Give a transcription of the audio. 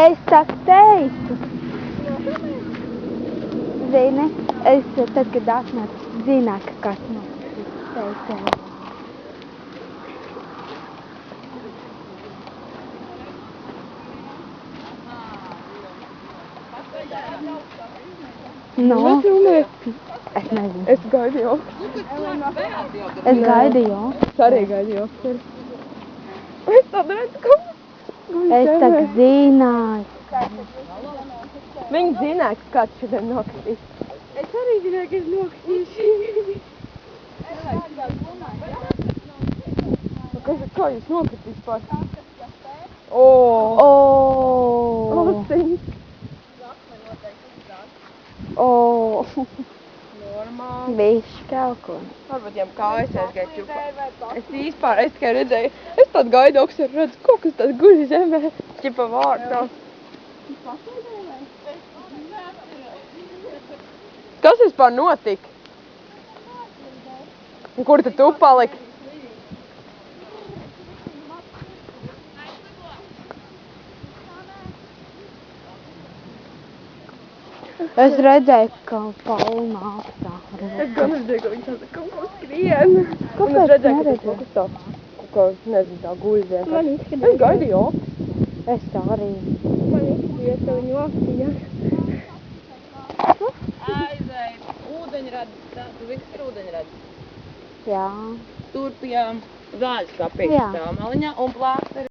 Es tak teicu. Zini, es tad, kad atnācu, zināju, ka kāds nokritīs. Teicu. No. Es nezinu. Es gaidīju. Es gaidīju. Es arī gaidīju. Es tad redzu, ka... Es tak zināju. Viņi zināja, ka kāds šodien nokritīs. Es arī zināju, ka es nokritīšu. Kā jūs nokritīs par? Normāli. Viss kaut ko. Varbūt jām kājas aizgāja ķupā. Es īspār, es tikai redzēju, es tādu gaidu augstu redzu, kaut kas tāds guļ zemē, ķipa vārtā. Kas vispār notika? Un kur tad tu paliki? Es redzēju, ka Paula nāk tā. Es gan redzēju, ka viņš kaut ko skrien. Kāpēc Un es redzēju, ka neredzēji? tas kaut kas tā, kaut kā, nezinu, tā guļ vienkārši. Man izskatījās. Es gaidīju opis. Es tā arī. Man izskatījās, ka viņu apsījā. Aizēj, ūdeņradi, tu viss ir ūdeņradi. Jā. Tur pie zāļas kapīša Jā. tā maliņā un plāsta ir